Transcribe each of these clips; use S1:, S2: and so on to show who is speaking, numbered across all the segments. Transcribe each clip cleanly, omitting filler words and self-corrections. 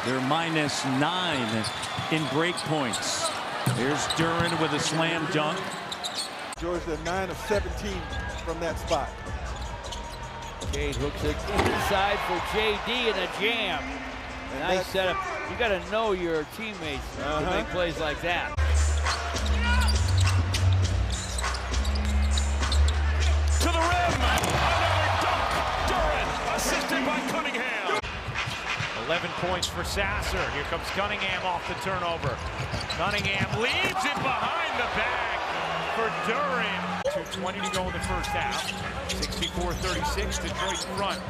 S1: They're -9 in break points. Here's Duren with a slam dunk.
S2: Georgia 9 of 17 from that spot.
S3: Cade hooks it inside for JD and a jam. Nice setup. You got to know your teammates to make plays like that.
S4: To the rim. Another dunk. Duren assisted by Cunningham. 11 points for Sasser. Here comes Cunningham off the turnover. Cunningham leaves it behind the back for Duren. 2:20 to go in the first half. 64-36, Detroit in front.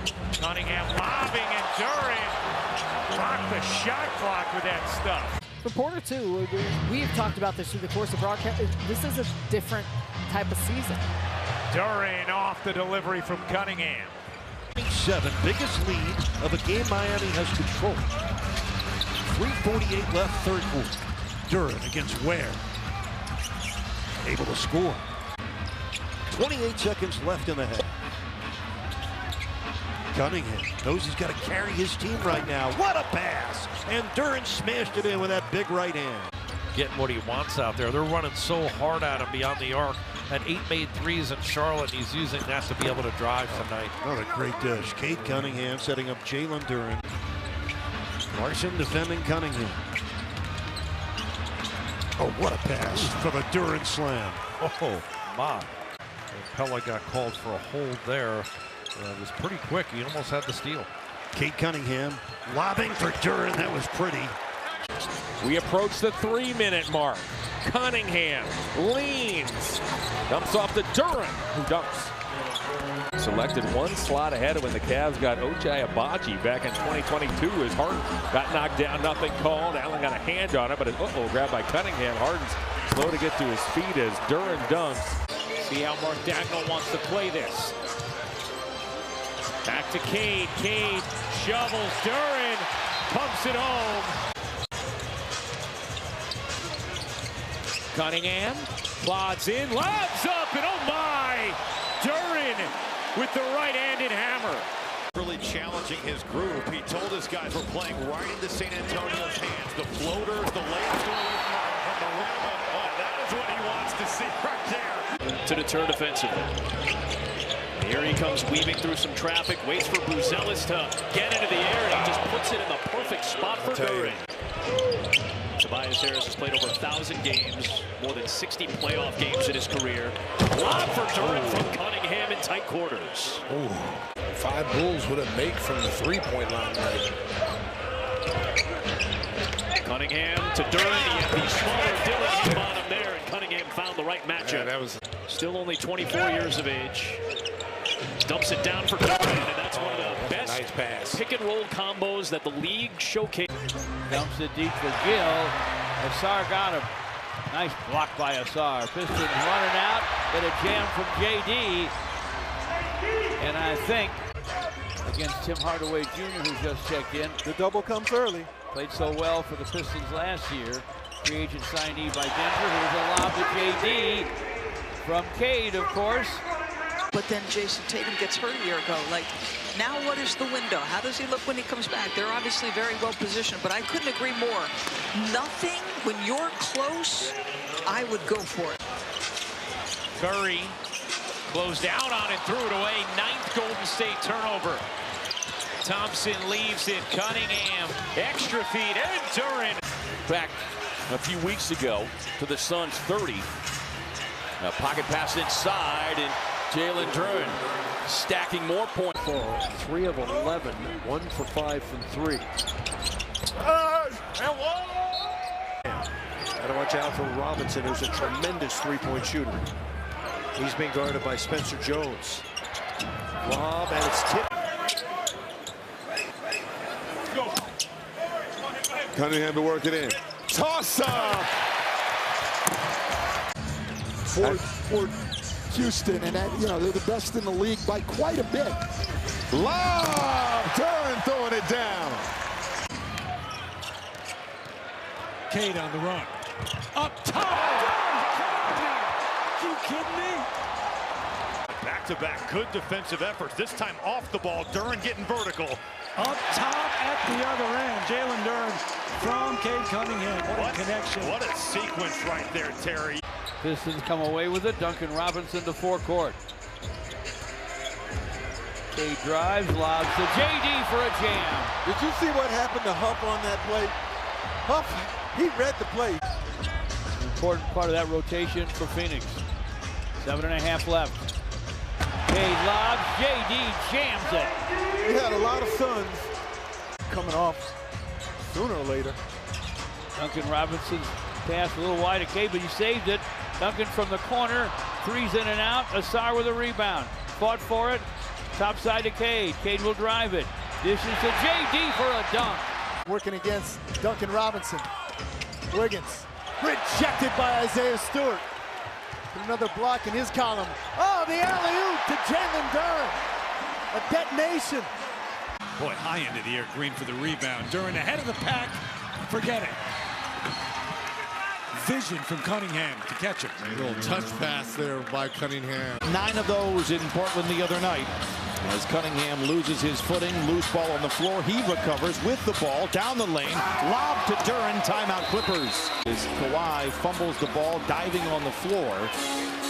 S4: Cunningham lobbing, and Duren rocked the shot clock with that stuff.
S5: For Porter, too, we've talked about this through the course of broadcast. This is a different type of season.
S4: Duren off the delivery from Cunningham.
S6: 7, biggest lead of a game Miami has controlled. 3:48 left, third quarter. Duren against Ware. Able to score. 28 seconds left in the half. Cunningham knows he's got to carry his team right now. What a pass! And Duren smashed it in with that big right hand.
S7: Getting what he wants out there. They're running so hard at him beyond the arc. Had 8 made threes in Charlotte. He's using that to be able to drive tonight.
S6: What a great dish. Cade Cunningham setting up Jalen Duren. Larson defending Cunningham. Oh, what a pass for the Duren slam.
S7: Oh, my. Pella got called for a hold there. It was pretty quick. He almost had the steal.
S6: Cade Cunningham lobbing for Duren. That was pretty.
S8: We approach the 3-minute mark. Cunningham leans. Dumps off to Duren, who dunks. Selected one slot ahead of when the Cavs got Ochai Agbaji back in 2022. His Harden got knocked down, nothing called. Allen got a hand on it, but grabbed by Cunningham. Harden's slow to get to his feet as Duren dunks. See how Mark Dagnall wants to play this. Back to Cade. Cade shovels. Duren pumps it home. Cunningham plods in, lobs up, and oh my! Duren with the right-handed hammer.
S4: Really challenging his group. He told his guys we're playing right into San Antonio's hands. The floaters, the layups going from the rim. Oh, that is what he wants to see right there.
S9: To deter defensively. Here he comes weaving through some traffic, waits for Buzelis to get into the air, and he just puts it in the perfect spot for Duren. Tobias Harris has played over 1,000 games, more than 60 playoff games in his career. Lob for Duren from Cunningham in tight quarters.
S10: 5 Bulls with a make from the three-point line tonight.
S9: Cunningham to Duren. The smaller Dillon hit bottom there, and Cunningham found the right matchup.
S10: Yeah, that was
S9: still only 24 years of age. Dumps it down for Duren, and that's one of the best
S10: nice pass.
S9: pick-and-roll combos that the league showcased.
S3: Dumps it deep for Gill. Assar got him. Nice block by Assar. Pistons running out. Get a jam from JD. And I think against Tim Hardaway Jr., who just checked in.
S2: The double comes early.
S3: Played so well for the Pistons last year. Free agent signee by Denver. Here's a lob to JD from Cade, of course.
S11: But then Jason Tatum gets hurt a year ago. Like, now what is the window? How does he look when he comes back? They're obviously very well positioned, but I couldn't agree more. Nothing, when you're close, I would go for it.
S9: Curry closed out on it, threw it away. 9th Golden State turnover. Thompson leaves it. Cunningham, extra feed, and Duren.
S8: Back a few weeks ago to the Suns 30. A pocket pass inside, and Jalen Duren stacking more points.
S6: 3 of 11, 1 for 5 from 3. Gotta watch out for Robinson, who's a tremendous three-point shooter. He's being guarded by Spencer Jones. Lob, and it's tipped.
S10: Cunningham to work it in. Toss up!
S12: For Houston, and that, they're the best in the league by quite a bit.
S10: Lob! Duren throwing it down.
S4: Cade on the run. Up top! You kidding me? Back-to-back good defensive efforts. This time off the ball. Duren getting vertical.
S2: Up top at the other end. Jalen Duren
S1: from Cade Cunningham. What a connection.
S4: What a sequence right there, Terry.
S3: Pistons come away with it. Duncan Robinson to forecourt. Cade drives, lobs to JD for a jam.
S2: Did you see what happened to Huff on that play? Huff, he read the play.
S3: Important part of that rotation for Phoenix. 7.5 left. Cade lobs, JD jams it.
S2: He had a lot of sons coming off sooner or later.
S3: Duncan Robinson's pass a little wide to Cade, but he saved it. Duncan from the corner, threes in and out. Asar with a rebound. Fought for it. Top side to Cade. Cade will drive it. Dishes to JD for a dunk.
S12: Working against Duncan Robinson. Wiggins. Rejected by Isaiah Stewart. Another block in his column. Oh, the alley-oop to Jalen Duren. A detonation.
S1: Boy, high end of the air, Green for the rebound. Duren ahead of the pack. Forget it. Vision from Cunningham to catch him.
S10: A little touch pass there by Cunningham.
S13: 9 of those in Portland the other night. As Cunningham loses his footing, loose ball on the floor, he recovers with the ball down the lane. Lob to Duren, timeout Clippers. As Kawhi fumbles the ball, diving on the floor.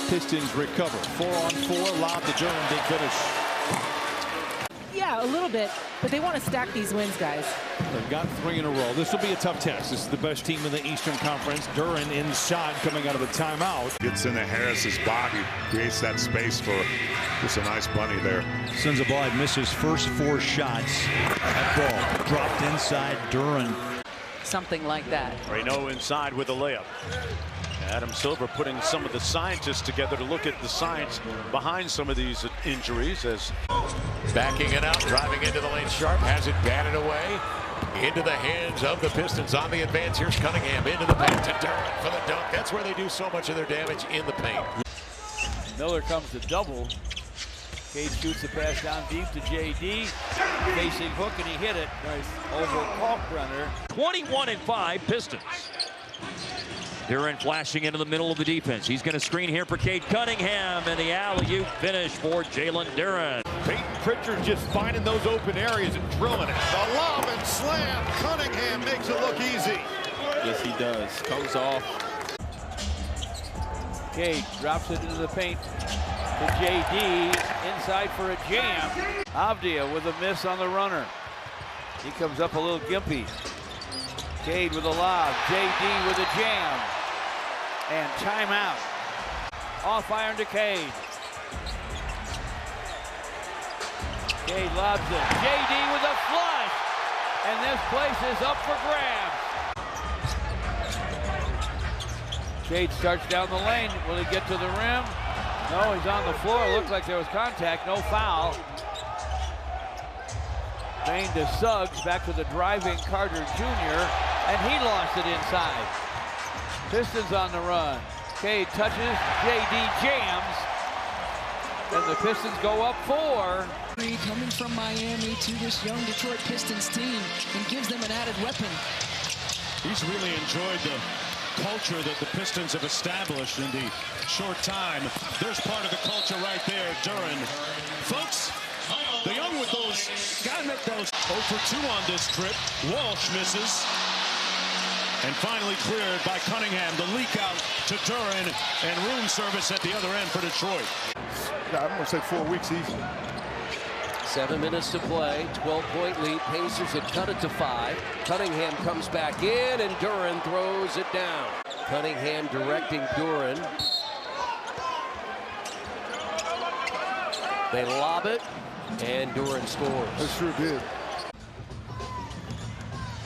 S13: Pistons recover. 4-on-4, lob to Duren, big finish.
S5: Yeah, a little bit, but they want to stack these wins, guys.
S13: They've got 3 in a row. This will be a tough test. This is the best team in the Eastern Conference. Duren inside coming out of the timeout.
S14: Gets into Harris's body, creates that space for just a nice bunny there.
S1: Sons of Blythe misses first 4 shots. That ball dropped inside Duren.
S11: Something like that.
S9: Reno inside with a layup. Adam Silver putting some of the scientists together to look at the science behind some of these injuries. As
S15: backing it out, driving into the lane. Sharp has it batted away into the hands of the Pistons on the advance. Here's Cunningham into the paint to Duren for the dunk. That's where they do so much of their damage, in the paint.
S3: Miller comes to double. Cade shoots the pass down deep to JD. Facing hook, and he hit it. Nice. Over Kalkbrenner.
S16: 21-5 Pistons. Duren flashing into the middle of the defense. He's going to screen here for Cade Cunningham, and the alley-oop finish for Jalen Duren.
S15: Peyton Pritchard just finding those open areas and drilling it.
S10: The lob and slam. Cunningham makes it look easy.
S8: Yes, he does. Comes off.
S3: Cade drops it into the paint to JD. Inside for a jam. Avdia with a miss on the runner. He comes up a little gimpy. Cade with a lob. JD with a jam. And timeout. Off iron to Cade. Cade lobs it. JD with a flush. And this place is up for grabs. Cade starts down the lane. Will he get to the rim? No, he's on the floor. Looks like there was contact. No foul. Bain to Suggs. Back to the driving Carter Jr. And he lost it inside. Pistons on the run. Cade touches. JD jams. And the Pistons go up 4.
S17: Coming from Miami to this young Detroit Pistons team and gives them an added weapon.
S1: He's really enjoyed the culture that the Pistons have established in the short time. There's part of the culture right there, Duren. Folks, the young with those, gotta make those. 0 for 2 on this trip. Walsh misses. And finally cleared by Cunningham. The leak out to Duren, and room service at the other end for Detroit.
S2: Yeah, I'm going to say 4 weeks easy.
S18: 7 minutes to play, 12-point lead. Pacers had cut it to 5. Cunningham comes back in, and Duren throws it down. Cunningham directing Duren. They lob it, and Duren scores.
S12: They sure did.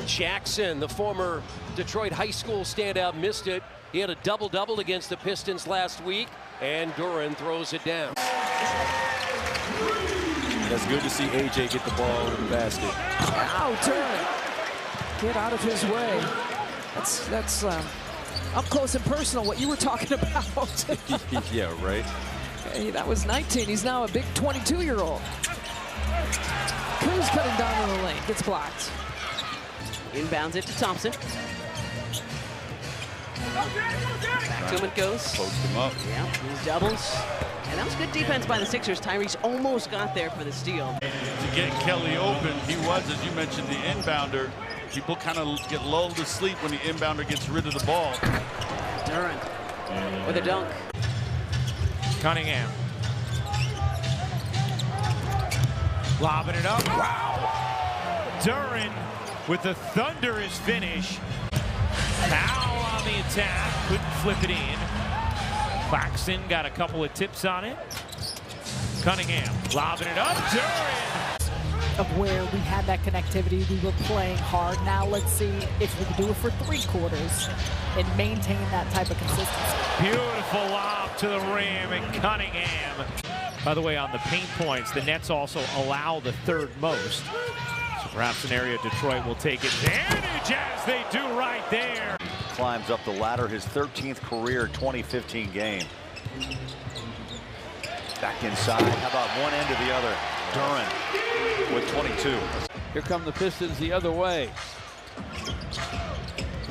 S18: Jackson, the former Detroit high school standout, missed it. He had a double-double against the Pistons last week, and Duren throws it down.
S8: That's good to see AJ get the ball in the basket.
S5: Ow, Duren. Get out of his way. That's up close and personal, what you were talking about.
S8: Yeah, right.
S5: Hey, that was 19. He's now a big 22-year-old. Cruz cutting down in the lane. Gets blocked.
S19: Inbounds it to Thompson. Back to him it goes.
S8: Post him up.
S19: Yeah, these doubles. And that was good defense by the Sixers. Tyrese almost got there for the steal.
S20: To get Kelly open, he was, as you mentioned, the inbounder. People kind of get lulled to sleep when the inbounder gets rid of the ball.
S19: Duren with a dunk.
S4: Cunningham. Lobbing it up. Wow! Duren with the thunderous finish. Foul on the attack. Couldn't flip it in. Claxton got a couple of tips on it. Cunningham lobbing it up. Duren!
S21: Of where we had that connectivity, we were playing hard. Now let's see if we can do it for 3 quarters and maintain that type of consistency.
S4: Beautiful lob to the rim, and Cunningham. By the way, on the paint points, the Nets also allow the 3rd most. So perhaps an area Detroit will take advantage, as they do right there.
S22: Climbs up the ladder, his 13th career 2015 game. Back inside. How about one end to the other? Duren with 22.
S3: Here come the Pistons the other way.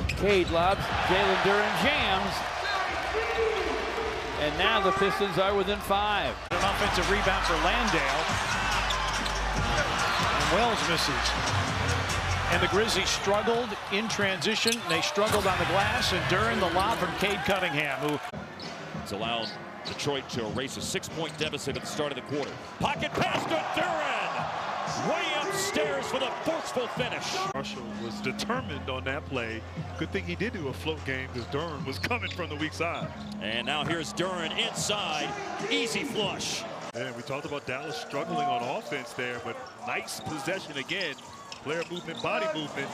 S3: Cade lobs. Jalen Duren jams. And now the Pistons are within 5.
S1: An offensive rebound for Landale. And Wells misses. And the Grizzlies struggled in transition. They struggled on the glass. And Duren, the lob from Cade Cunningham, who
S23: it's allowed Detroit to erase a 6-point deficit at the start of the quarter. Pocket pass to Duren. Way upstairs with a forceful finish.
S24: Marshall was determined on that play. Good thing he did do a float game because Duren was coming from the weak side.
S23: And now here's Duren inside. Easy flush.
S24: And we talked about Dallas struggling on offense there, but nice possession again. Player movement, body movement.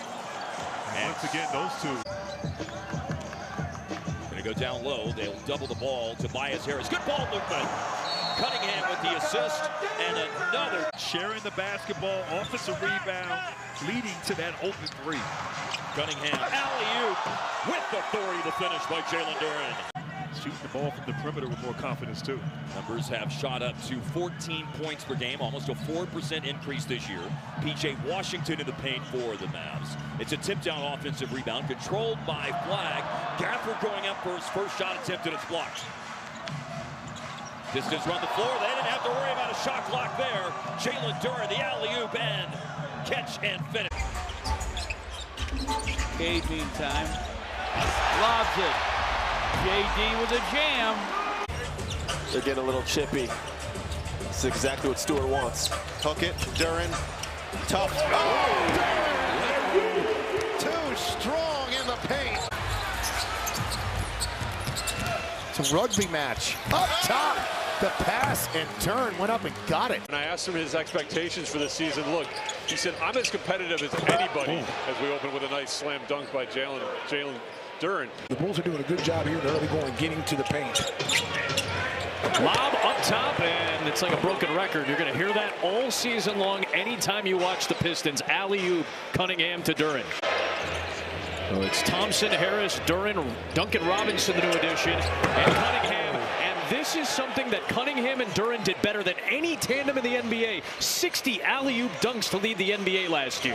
S24: And once again, those two.
S23: Going to go down low. They'll double the ball. Tobias Harris. Good ball movement. Cunningham with the assist and another.
S24: Sharing the basketball, offensive rebound, leading to that open 3.
S23: Cunningham alley-oop with authority to finish by Jalen Duren.
S24: Shooting the ball from the perimeter with more confidence too.
S23: Numbers have shot up to 14 points per game, almost a 4% increase this year. P.J. Washington in the paint for the Mavs. It's a tip-down offensive rebound controlled by Flag. Gafford going up for his first shot attempt, and it's blocked. Pistons run the floor. They didn't have to worry about a shot clock there. Jalen Duren, the alley-oop, and catch and finish.
S3: Cade, meantime, lobs it. JD with a jam.
S25: They're getting a little chippy. It's exactly what Stewart wants.
S6: Hook it, Duren. Tough. Oh! Too strong in the paint.
S12: It's a rugby match. Up top. The pass, and Duren went up and got it.
S26: And I asked him his expectations for the season. Look, he said, I'm as competitive as anybody, as we open with a nice slam dunk by Jalen Duren.
S10: The Bulls are doing a good job here in the early going, getting to the paint.
S27: Lob up top, and it's like a broken record. You're going to hear that all season long anytime you watch the Pistons. Alley-oop, Cunningham to Duren. So it's Thompson, Harris, Duren, Duncan Robinson, the new addition, and Cunningham. This is something that Cunningham and Duren did better than any tandem in the NBA. 60 alley-oop dunks to lead the NBA last year.